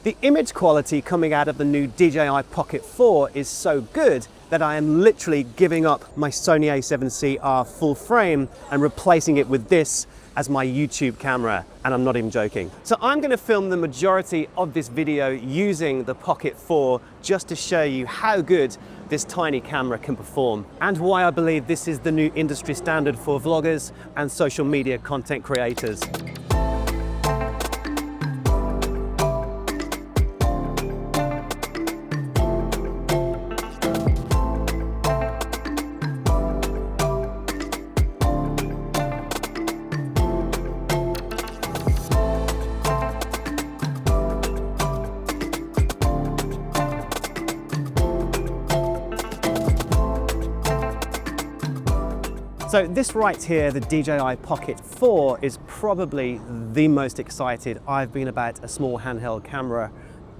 The image quality coming out of the new DJI Pocket 4 is so good that I am literally giving up my Sony a7C full frame and replacing it with this as my YouTube camera, and I'm not even joking. So I'm going to film the majority of this video using the Pocket 4 just to show you how good this tiny camera can perform and why I believe this is the new industry standard for vloggers and social media content creators. So this right here, the DJI Pocket 4, is probably the most excited I've been about a small handheld camera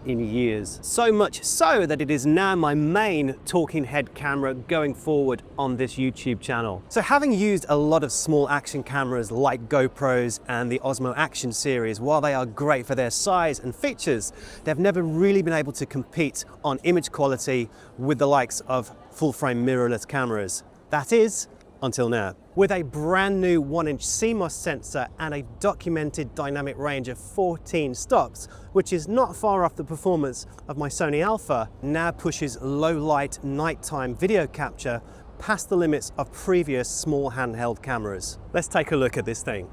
in years. So much so that it is now my main talking head camera going forward on this YouTube channel. So having used a lot of small action cameras like GoPros and the Osmo Action series, while they are great for their size and features, they've never really been able to compete on image quality with the likes of full-frame mirrorless cameras. That is, until now. With a brand new 1-inch CMOS sensor and a documented dynamic range of 14 stops, which is not far off the performance of my Sony Alpha, now pushes low light nighttime video capture past the limits of previous small handheld cameras. Let's take a look at this thing.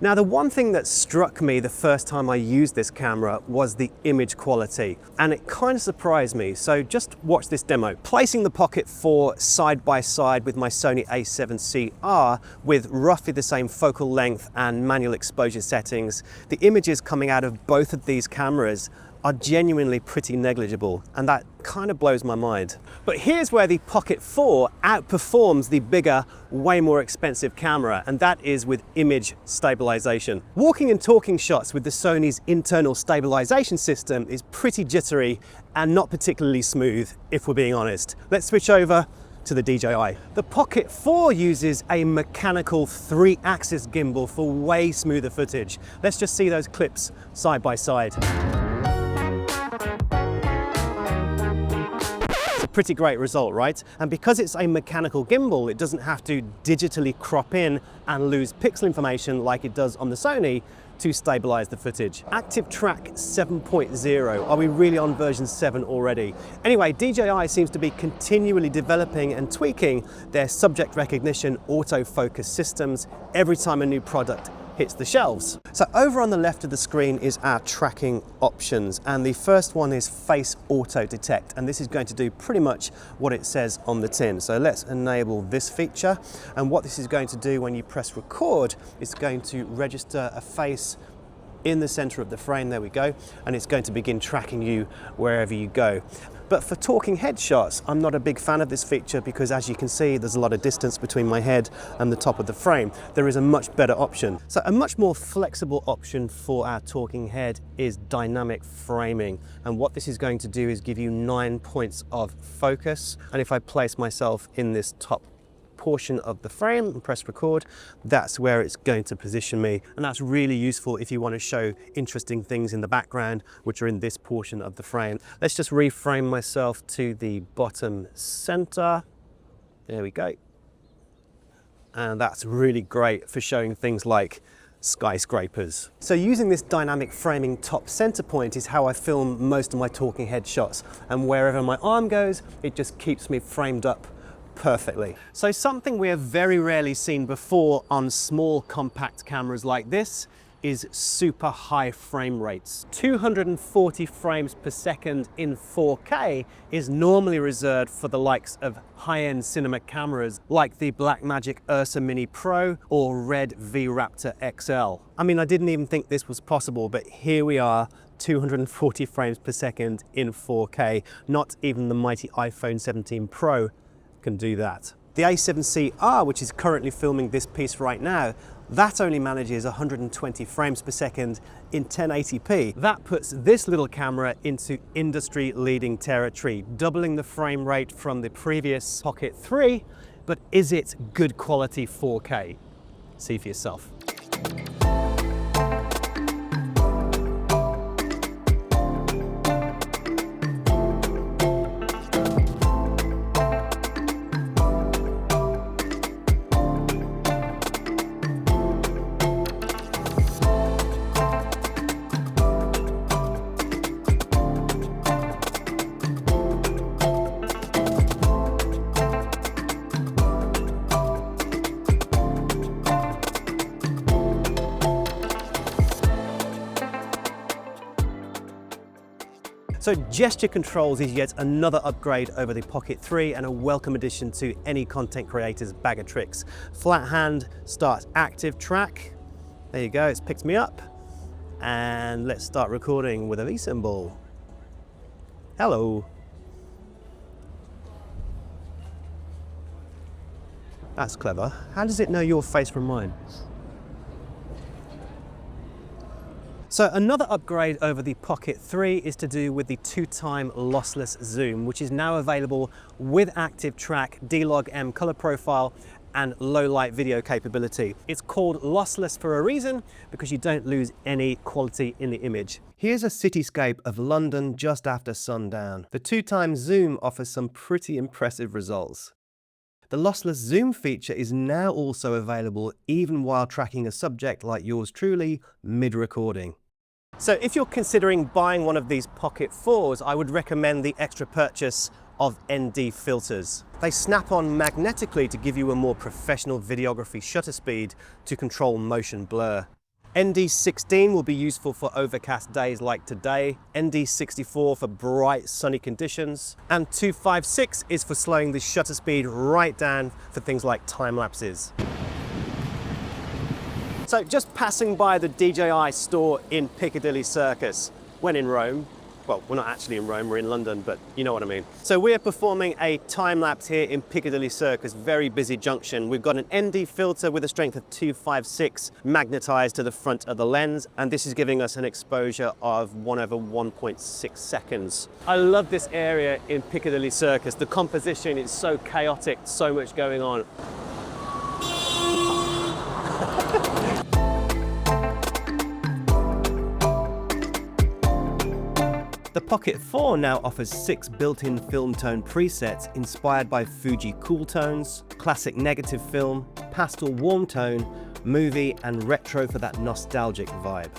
Now, the one thing that struck me the first time I used this camera was the image quality, and it kind of surprised me. So just watch this demo. Placing the Pocket 4 side by side with my Sony a7C with roughly the same focal length and manual exposure settings, the images coming out of both of these cameras are genuinely pretty negligible, and that kind of blows my mind. But here's where the Pocket 4 outperforms the bigger, way more expensive camera, and that is with image stabilization. Walking and talking shots with the Sony's internal stabilization system is pretty jittery and not particularly smooth, if we're being honest. Let's switch over to the DJI. The Pocket 4 uses a mechanical 3-axis gimbal for way smoother footage. Let's just see those clips side by side. Pretty great result, right? And because it's a mechanical gimbal, it doesn't have to digitally crop in and lose pixel information like it does on the Sony to stabilize the footage. ActiveTrack 7.0. Are we really on version 7 already? Anyway, DJI seems to be continually developing and tweaking their subject recognition autofocus systems every time a new product hits the shelves. So over on the left of the screen is our tracking options, and the first one is face auto detect, and this is going to do pretty much what it says on the tin. So let's enable this feature, and what this is going to do when you press record is going to register a face in the center of the frame. There we go, and it's going to begin tracking you wherever you go. But for talking head shots, I'm not a big fan of this feature because, as you can see, there's a lot of distance between my head and the top of the frame. There is a much better option. So a much more flexible option for our talking head is dynamic framing. And what this is going to do is give you 9 points of focus. And if I place myself in this top portion of the frame and press record, that's where it's going to position me, and that's really useful if you want to show interesting things in the background which are in this portion of the frame. Let's just reframe myself to the bottom center. There we go, and that's really great for showing things like skyscrapers. So using this dynamic framing top center point is how I film most of my talking head shots, and wherever my arm goes, it just keeps me framed up perfectly. So something we have very rarely seen before on small compact cameras like this is super high frame rates. 240 frames per second in 4K is normally reserved for the likes of high-end cinema cameras like the Blackmagic Ursa Mini Pro or Red V-Raptor XL. I mean, I didn't even think this was possible, but here we are, 240 frames per second in 4K. Not even the mighty iPhone 17 Pro can do that. The a7C, which is currently filming this piece right now, that only manages 120 frames per second in 1080p. That puts this little camera into industry-leading territory, doubling the frame rate from the previous Pocket 3, but is it good quality 4K? See for yourself. So gesture controls is yet another upgrade over the Pocket 3 and a welcome addition to any content creator's bag of tricks. Flat hand starts ActiveTrack. There you go, it's picked me up. And let's start recording with a V symbol. Hello. That's clever. How does it know your face from mine? So another upgrade over the Pocket 3 is to do with the 2x lossless zoom, which is now available with ActiveTrack, D-Log-M color profile, and low light video capability. It's called lossless for a reason, because you don't lose any quality in the image. Here's a cityscape of London just after sundown. The 2x zoom offers some pretty impressive results. The lossless zoom feature is now also available even while tracking a subject like yours truly mid-recording. So if you're considering buying one of these Pocket 4s, I would recommend the extra purchase of ND filters. They snap on magnetically to give you a more professional videography shutter speed to control motion blur. ND16 will be useful for overcast days like today, ND64 for bright sunny conditions, and 256 is for slowing the shutter speed right down for things like time lapses. So just passing by the DJI store in Piccadilly Circus, when in Rome. Well, we're not actually in Rome, we're in London, but you know what I mean. So we're performing a time lapse here in Piccadilly Circus, very busy junction. We've got an ND filter with a strength of 256 magnetized to the front of the lens, and this is giving us an exposure of 1/1.6 seconds. I love this area in Piccadilly Circus. The composition is so chaotic, so much going on. The Pocket 4 now offers 6 built-in film tone presets inspired by Fuji cool tones, classic negative film, pastel warm tone, movie, and retro for that nostalgic vibe.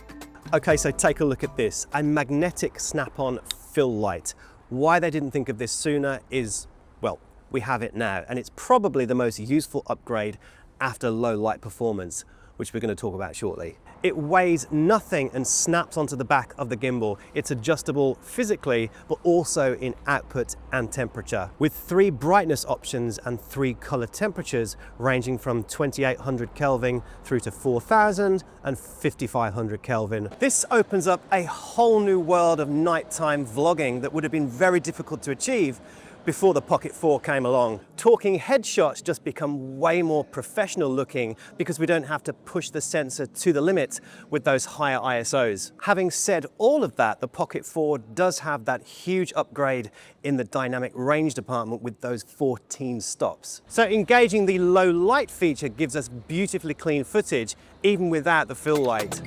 Okay, so take a look at this, a magnetic snap-on fill light. Why they didn't think of this sooner is, well, we have it now, and it's probably the most useful upgrade after low light performance, which we're going to talk about shortly. It weighs nothing and snaps onto the back of the gimbal. It's adjustable physically, but also in output and temperature, with 3 brightness options and 3 color temperatures ranging from 2800 Kelvin through to 4000 and 5500 Kelvin. This opens up a whole new world of nighttime vlogging that would have been very difficult to achieve before the Pocket 4 came along. Talking headshots just become way more professional looking because we don't have to push the sensor to the limit with those higher ISOs. Having said all of that, the Pocket 4 does have that huge upgrade in the dynamic range department with those 14 stops. So engaging the low light feature gives us beautifully clean footage even without the fill light.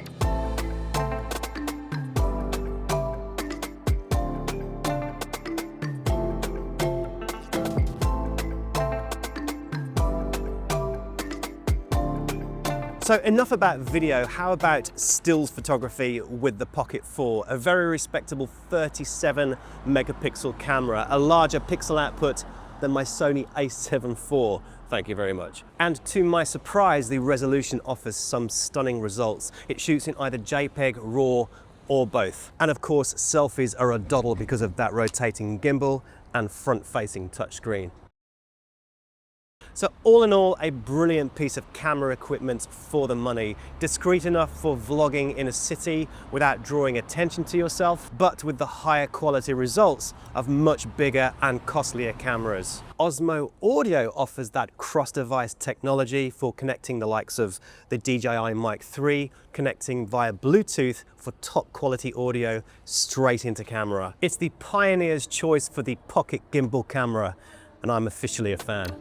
So enough about video, how about stills photography with the Pocket 4? A very respectable 37 megapixel camera, a larger pixel output than my Sony a7 IV. Thank you very much. And to my surprise, the resolution offers some stunning results. It shoots in either JPEG, RAW, or both. And of course, selfies are a doddle because of that rotating gimbal and front-facing touchscreen. So all in all, a brilliant piece of camera equipment for the money. Discreet enough for vlogging in a city without drawing attention to yourself, but with the higher quality results of much bigger and costlier cameras. Osmo Audio offers that cross-device technology for connecting the likes of the DJI Mic 3, connecting via Bluetooth for top quality audio straight into camera. It's the pioneer's choice for the Pocket gimbal camera, and I'm officially a fan.